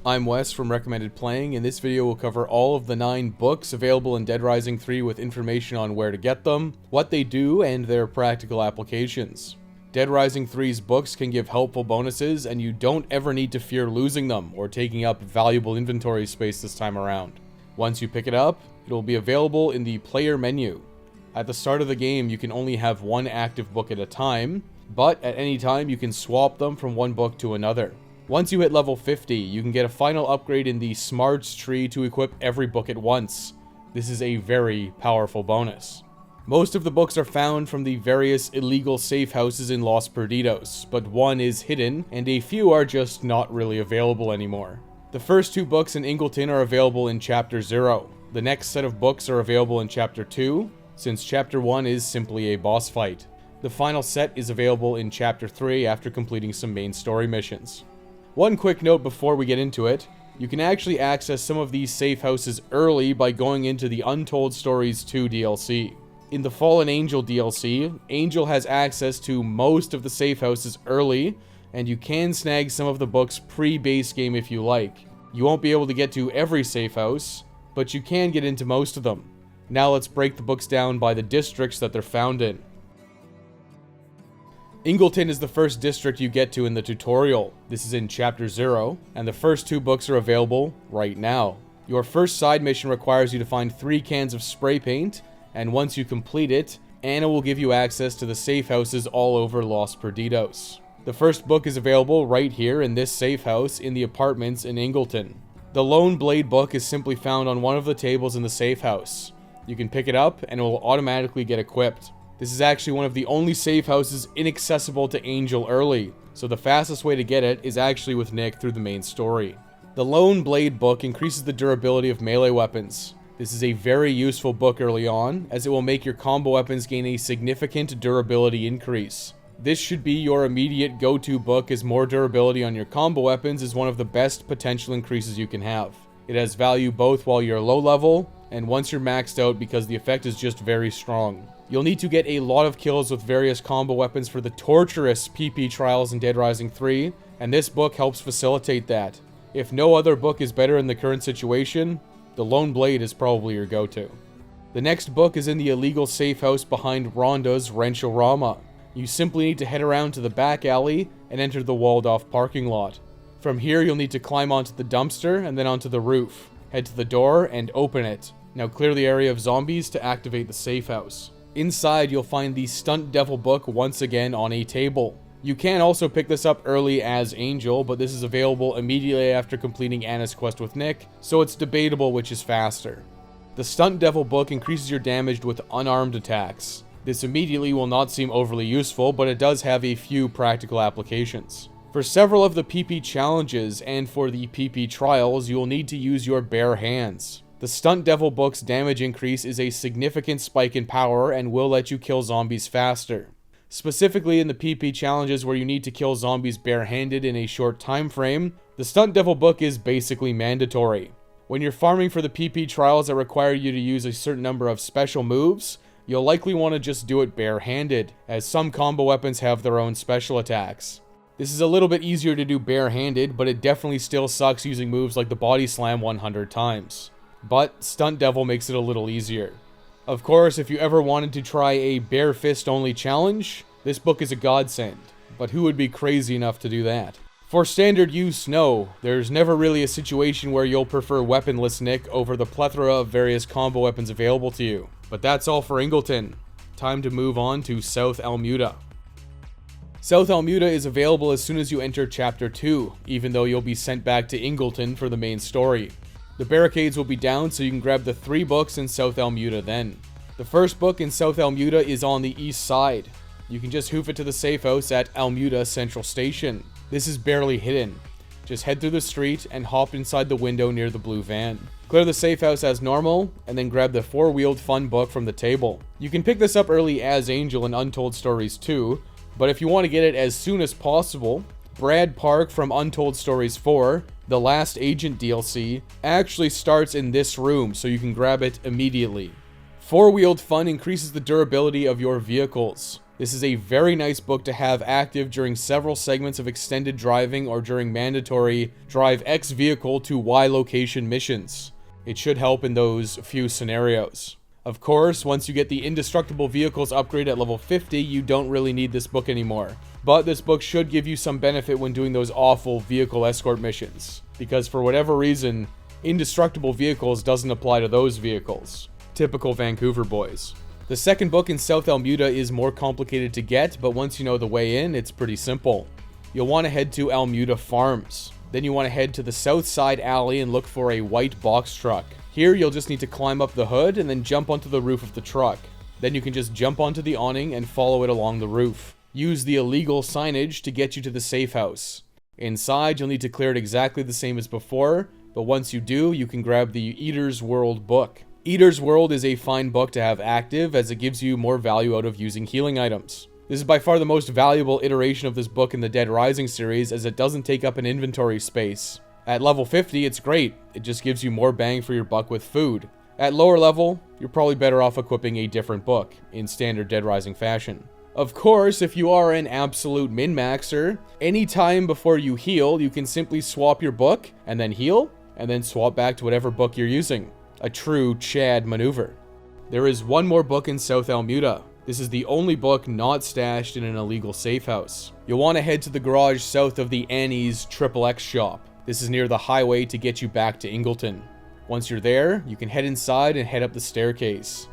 I'm Wes from Recommended Playing, and this video will cover all of the 9 books available in Dead Rising 3 with information on where to get them, what they do, and their practical applications. Dead Rising 3's books can give helpful bonuses, and you don't ever need to fear losing them or taking up valuable inventory space this time around. Once you pick it up, it will be available in the player menu. At the start of the game, you can only have one active book at a time, but at any time you can swap them from one book to another. Once you hit level 50, you can get a final upgrade in the Smarts tree to equip every book at once. This is a very powerful bonus. Most of the books are found from the various illegal safe houses in Los Perdidos, but one is hidden, and a few are just not really available anymore. The first 2 books in Ingleton are available in Chapter 0. The next set of books are available in Chapter 2, since Chapter 1 is simply a boss fight. The final set is available in Chapter 3 after completing some main story missions. One quick note before we get into it, you can actually access some of these safe houses early by going into the Untold Stories 2 DLC. In the Fallen Angel DLC, Angel has access to most of the safe houses early, and you can snag some of the books pre-base game if you like. You won't be able to get to every safe house, but you can get into most of them. Now let's break the books down by the districts that they're found in. Ingleton is the first district you get to in the tutorial. This is in Chapter 0, and the first 2 books are available right now. Your first side mission requires you to find 3 cans of spray paint, and once you complete it, Anna will give you access to the safe houses all over Los Perdidos. The first book is available right here in this safe house in the apartments in Ingleton. The Lone Blade book is simply found on one of the tables in the safe house. You can pick it up and it will automatically get equipped. This is actually one of the only safe houses inaccessible to Angel early, so the fastest way to get it is actually with Nick through the main story. The Lone Blade book increases the durability of melee weapons. This is a very useful book early on, as it will make your combo weapons gain a significant durability increase. This should be your immediate go-to book, as more durability on your combo weapons is one of the best potential increases you can have. It has value both while you're low level, and once you're maxed out because the effect is just very strong. You'll need to get a lot of kills with various combo weapons for the torturous PP trials in Dead Rising 3, and this book helps facilitate that. If no other book is better in the current situation, the Lone Blade is probably your go-to. The next book is in the illegal safe house behind Rhonda's Rancho-Rama. You simply need to head around to the back alley and enter the walled-off parking lot. From here, you'll need to climb onto the dumpster and then onto the roof. Head to the door and open it. Now clear the area of zombies to activate the safe house. Inside, you'll find the Stunt Devil book once again on a table. You can also pick this up early as Angel, but this is available immediately after completing Anna's quest with Nick, so it's debatable which is faster. The Stunt Devil book increases your damage with unarmed attacks. This immediately will not seem overly useful, but it does have a few practical applications. For several of the PP challenges and for the PP trials, you will need to use your bare hands. The Stunt Devil book's damage increase is a significant spike in power and will let you kill zombies faster. Specifically in the PP challenges where you need to kill zombies barehanded in a short time frame, the Stunt Devil book is basically mandatory. When you're farming for the PP trials that require you to use a certain number of special moves, you'll likely want to just do it barehanded, as some combo weapons have their own special attacks. This is a little bit easier to do barehanded, but it definitely still sucks using moves like the Body Slam 100 times. But Stunt Devil makes it a little easier. Of course, if you ever wanted to try a bare fist only challenge, this book is a godsend, but who would be crazy enough to do that? For standard use, no, there's never really a situation where you'll prefer weaponless Nick over the plethora of various combo weapons available to you. But that's all for Ingleton. Time to move on to South Almuda. South Almuda is available as soon as you enter Chapter 2, even though you'll be sent back to Ingleton for the main story. The barricades will be down, so you can grab the 3 books in South Almuda then. The first book in South Almuda is on the east side. You can just hoof it to the safe house at Almuda Central Station. This is barely hidden. Just head through the street and hop inside the window near the blue van. Clear the safe house as normal, and then grab the 4-wheeled fun book from the table. You can pick this up early as Angel in Untold Stories 2, but if you want to get it as soon as possible, Brad Park from Untold Stories 4, the Last Agent DLC, actually starts in this room, so you can grab it immediately. 4-wheeled fun increases the durability of your vehicles. This is a very nice book to have active during several segments of extended driving or during mandatory drive X vehicle to Y location missions. It should help in those few scenarios. Of course, once you get the indestructible vehicles upgrade at level 50, you don't really need this book anymore. But this book should give you some benefit when doing those awful vehicle escort missions, because for whatever reason, indestructible vehicles doesn't apply to those vehicles. Typical Vancouver boys. The second book in South Almuda is more complicated to get, but once you know the way in, it's pretty simple. You'll want to head to Almuda Farms. Then you want to head to the south side alley and look for a white box truck. Here, you'll just need to climb up the hood and then jump onto the roof of the truck. Then you can just jump onto the awning and follow it along the roof. Use the illegal signage to get you to the safe house. Inside, you'll need to clear it exactly the same as before, but once you do, you can grab the Eater's World book. Eater's World is a fine book to have active as it gives you more value out of using healing items. This is by far the most valuable iteration of this book in the Dead Rising series as it doesn't take up an inventory space. At level 50, it's great. It just gives you more bang for your buck with food. At lower level, you're probably better off equipping a different book, in standard Dead Rising fashion. Of course, if you are an absolute min-maxer, any time before you heal, you can simply swap your book, and then heal, and then swap back to whatever book you're using. A true Chad maneuver. There is one more book in South Almuda. This is the only book not stashed in an illegal safe house. You'll want to head to the garage south of the Annie's XXX shop. This is near the highway to get you back to Ingleton. Once you're there, you can head inside and head up the staircase.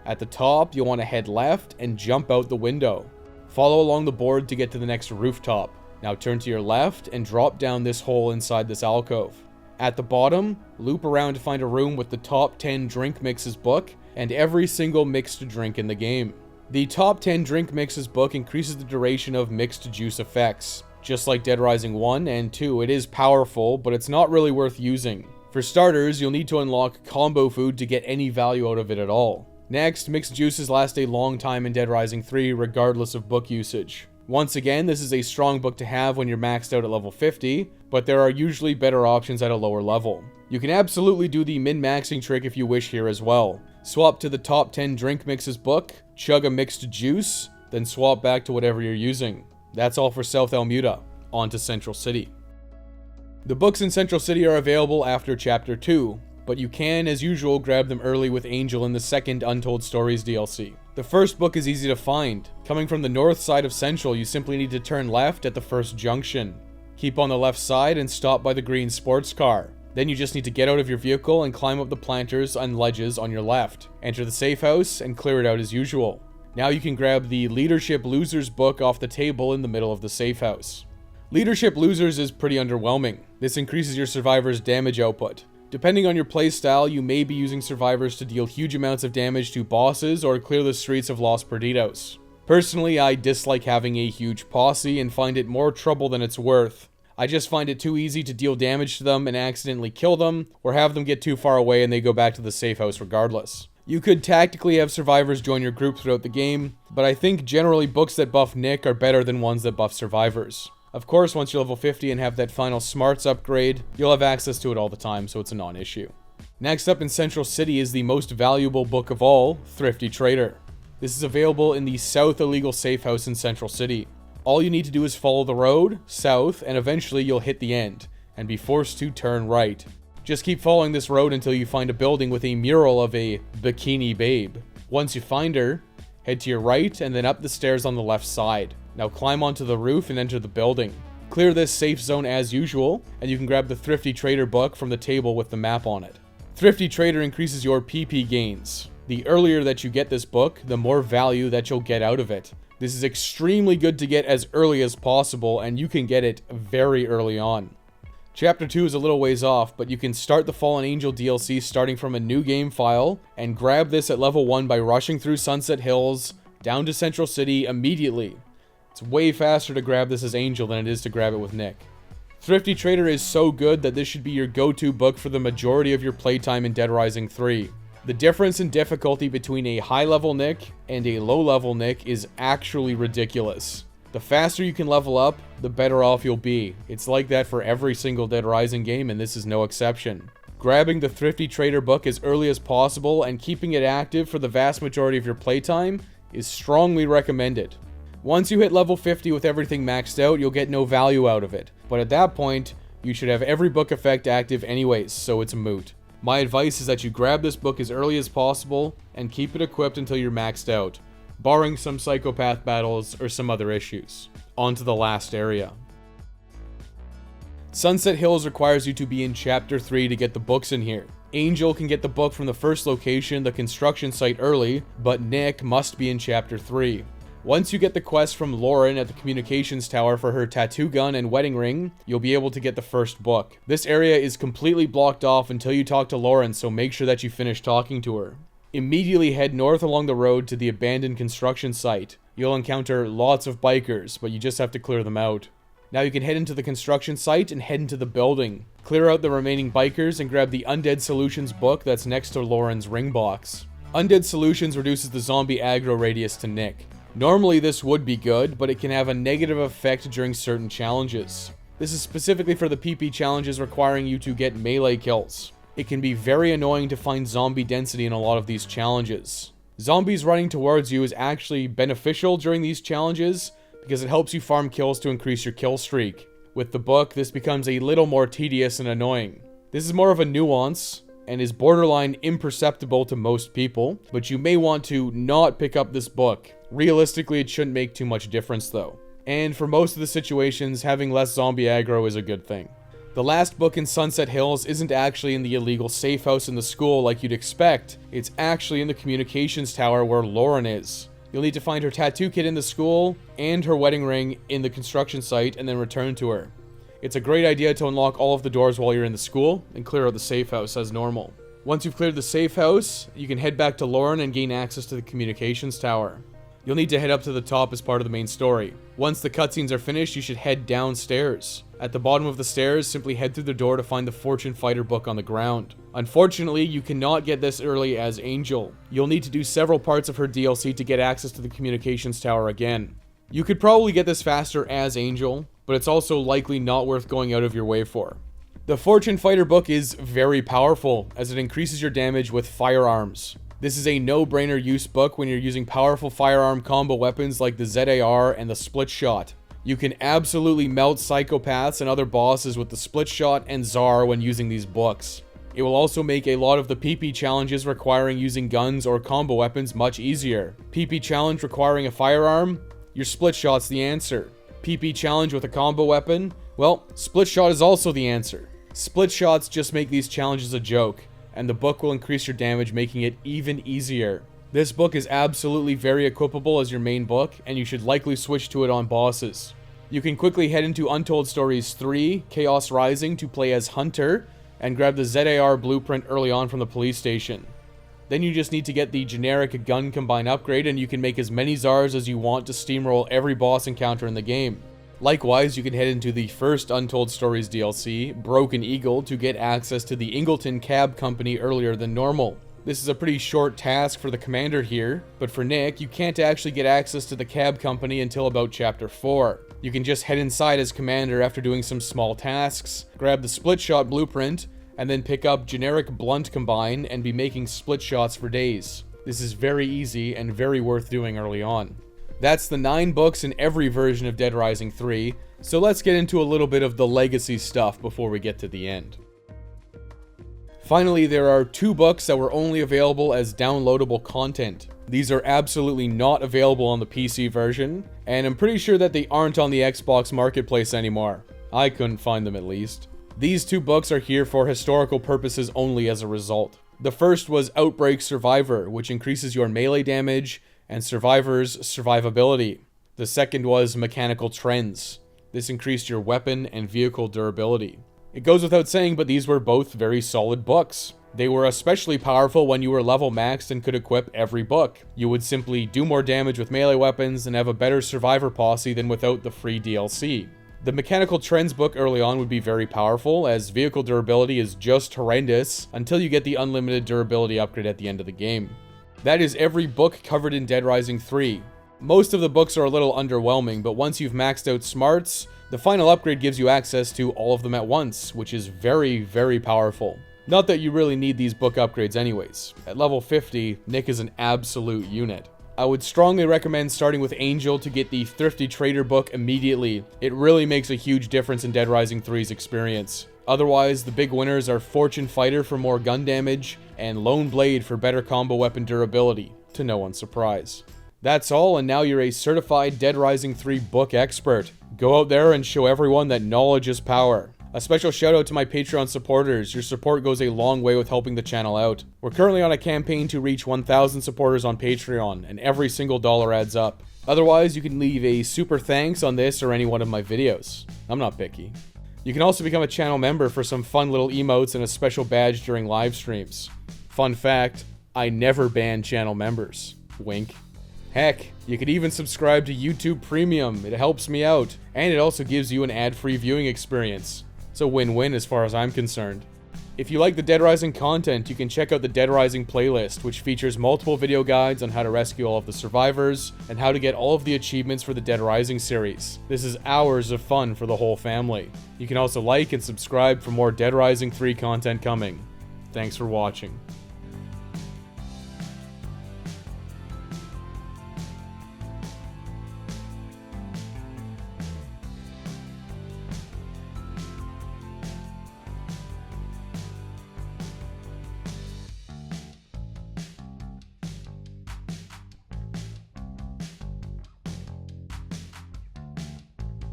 At the top, you'll want to head left and jump out the window. Follow along the board to get to the next rooftop. Now turn to your left and drop down this hole inside this alcove. At the bottom, loop around to find a room with the top 10 drink mixes book and every single mixed drink in the game. The top 10 drink mixes book increases the duration of mixed juice effects. Just like Dead Rising 1 and 2, it is powerful, but it's not really worth using. For starters, you'll need to unlock combo food to get any value out of it at all. Next, mixed juices last a long time in Dead Rising 3 regardless of book usage. Once again, this is a strong book to have when you're maxed out at level 50, but there are usually better options at a lower level. You can absolutely do the min-maxing trick if you wish here as well. Swap to the top 10 drink mixes book, chug a mixed juice, then swap back to whatever you're using. That's all for South Almuda. On to Central City. The books in Central City are available after Chapter 2, but you can, as usual, grab them early with Angel in the second Untold Stories DLC. The first book is easy to find. Coming from the north side of Central, you simply need to turn left at the first junction. Keep on the left side and stop by the green sports car. Then you just need to get out of your vehicle and climb up the planters and ledges on your left. Enter the safe house and clear it out as usual. Now you can grab the Leadership Losers book off the table in the middle of the safe house. Leadership Losers is pretty underwhelming. This increases your survivor's damage output. Depending on your playstyle, you may be using survivors to deal huge amounts of damage to bosses or clear the streets of Los Perdidos. Personally, I dislike having a huge posse and find it more trouble than it's worth. I just find it too easy to deal damage to them and accidentally kill them, or have them get too far away and they go back to the safe house regardless. You could tactically have survivors join your group throughout the game, but I think generally books that buff Nick are better than ones that buff survivors. Of course, once you're level 50 and have that final smarts upgrade, you'll have access to it all the time, so it's a non-issue. Next up in Central City is the most valuable book of all, Thrifty Trader. This is available in the South Illegal Safe House in Central City. All you need to do is follow the road, south, and eventually you'll hit the end, and be forced to turn right. Just keep following this road until you find a building with a mural of a bikini babe. Once you find her, head to your right and then up the stairs on the left side. Now climb onto the roof and enter the building. Clear this safe zone as usual, and you can grab the Thrifty Trader book from the table with the map on it. Thrifty Trader increases your PP gains. The earlier that you get this book, the more value that you'll get out of it. This is extremely good to get as early as possible, and you can get it very early on. Chapter 2 is a little ways off, but you can start the Fallen Angel DLC starting from a new game file, and grab this at level 1 by rushing through Sunset Hills, down to Central City immediately. It's way faster to grab this as Angel than it is to grab it with Nick. Thrifty Trader is so good that this should be your go-to book for the majority of your playtime in Dead Rising 3. The difference in difficulty between a high-level Nick and a low-level Nick is actually ridiculous. The faster you can level up, the better off you'll be. It's like that for every single Dead Rising game, and this is no exception. Grabbing the Thrifty Trader book as early as possible and keeping it active for the vast majority of your playtime is strongly recommended. Once you hit level 50 with everything maxed out, you'll get no value out of it. But at that point, you should have every book effect active anyways, so it's a moot. My advice is that you grab this book as early as possible and keep it equipped until you're maxed out, barring some psychopath battles or some other issues. On to the last area. Sunset Hills requires you to be in Chapter 3 to get the books in here. Angel can get the book from the first location, the construction site, early, but Nick must be in Chapter 3. Once you get the quest from Lauren at the communications tower for her tattoo gun and wedding ring, you'll be able to get the first book. This area is completely blocked off until you talk to Lauren, so make sure that you finish talking to her. Immediately head north along the road to the abandoned construction site. You'll encounter lots of bikers, but you just have to clear them out. Now you can head into the construction site and head into the building. Clear out the remaining bikers and grab the Undead Solutions book that's next to Lauren's ring box. Undead Solutions reduces the zombie aggro radius to Nick. Normally this would be good, but it can have a negative effect during certain challenges. This is specifically for the PP challenges requiring you to get melee kills. It can be very annoying to find zombie density in a lot of these challenges. Zombies running towards you is actually beneficial during these challenges, because it helps you farm kills to increase your kill streak. With the book, this becomes a little more tedious and annoying. This is more of a nuance, and is borderline imperceptible to most people, but you may want to not pick up this book. Realistically, it shouldn't make too much difference though. And for most of the situations, having less zombie aggro is a good thing. The last book in Sunset Hills isn't actually in the illegal safe house in the school like you'd expect, it's actually in the communications tower where Lauren is. You'll need to find her tattoo kit in the school, and her wedding ring in the construction site, and then return to her. It's a great idea to unlock all of the doors while you're in the school, and clear out the safe house as normal. Once you've cleared the safe house, you can head back to Lauren and gain access to the communications tower. You'll need to head up to the top as part of the main story. Once the cutscenes are finished, you should head downstairs. At the bottom of the stairs, simply head through the door to find the Fortune Fighter book on the ground. Unfortunately, you cannot get this early as Angel. You'll need to do several parts of her DLC to get access to the communications tower again. You could probably get this faster as Angel, but it's also likely not worth going out of your way for. The Fortune Fighter book is very powerful, as it increases your damage with firearms. This is a no-brainer use book when you're using powerful firearm combo weapons like the ZAR and the split shot. You can absolutely melt psychopaths and other bosses with the split shot and ZAR when using these books. It will also make a lot of the PP challenges requiring using guns or combo weapons much easier. PP challenge requiring a firearm? Your split shot's the answer. PP challenge with a combo weapon? Well, split shot is also the answer. Split shots just make these challenges a joke, and the book will increase your damage, making it even easier. This book is absolutely very equipable as your main book, and you should likely switch to it on bosses. You can quickly head into Untold Stories 3, Chaos Rising, to play as Hunter, and grab the ZAR blueprint early on from the police station. Then you just need to get the generic gun combine upgrade, and you can make as many ZARs as you want to steamroll every boss encounter in the game. Likewise, you can head into the first Untold Stories DLC, Broken Eagle, to get access to the Ingleton Cab Company earlier than normal. This is a pretty short task for the commander here, but for Nick, you can't actually get access to the cab company until about Chapter 4. You can just head inside as commander after doing some small tasks, grab the split shot blueprint, and then pick up generic blunt combine and be making split shots for days. This is very easy and very worth doing early on. That's the 9 books in every version of Dead Rising 3, so let's get into a little bit of the legacy stuff before we get to the end. Finally, there are 2 books that were only available as downloadable content. These are absolutely not available on the PC version, and I'm pretty sure that they aren't on the Xbox Marketplace anymore. I couldn't find them at least. These 2 books are here for historical purposes only as a result. The first was Outbreak Survivor, which increases your melee damage and survivors' survivability. The second was Mechanical Trends. This increased your weapon and vehicle durability. It goes without saying, but these were both very solid books. They were especially powerful when you were level maxed and could equip every book. You would simply do more damage with melee weapons and have a better survivor posse than without the free DLC. The Mechanical Trends book early on would be very powerful, as vehicle durability is just horrendous until you get the unlimited durability upgrade at the end of the game. That is every book covered in Dead Rising 3. Most of the books are a little underwhelming, but once you've maxed out smarts, the final upgrade gives you access to all of them at once, which is very, very powerful. Not that you really need these book upgrades anyways. At level 50, Nick is an absolute unit. I would strongly recommend starting with Angel to get the Thrifty Trader book immediately. It really makes a huge difference in Dead Rising 3's experience. Otherwise, the big winners are Fortune Fighter for more gun damage, and Lone Blade for better combo weapon durability, to no one's surprise. That's all, and now you're a certified Dead Rising 3 book expert. Go out there and show everyone that knowledge is power. A special shout out to my Patreon supporters. Your support goes a long way with helping the channel out. We're currently on a campaign to reach 1,000 supporters on Patreon, and every single dollar adds up. Otherwise, you can leave a super thanks on this or any one of my videos. I'm not picky. You can also become a channel member for some fun little emotes and a special badge during live streams. Fun fact, I never ban channel members. Wink. Heck, you could even subscribe to YouTube Premium. It helps me out, and it also gives you an ad-free viewing experience. It's a win-win as far as I'm concerned. If you like the Dead Rising content, you can check out the Dead Rising playlist, which features multiple video guides on how to rescue all of the survivors, and how to get all of the achievements for the Dead Rising series. This is hours of fun for the whole family. You can also like and subscribe for more Dead Rising 3 content coming. Thanks for watching.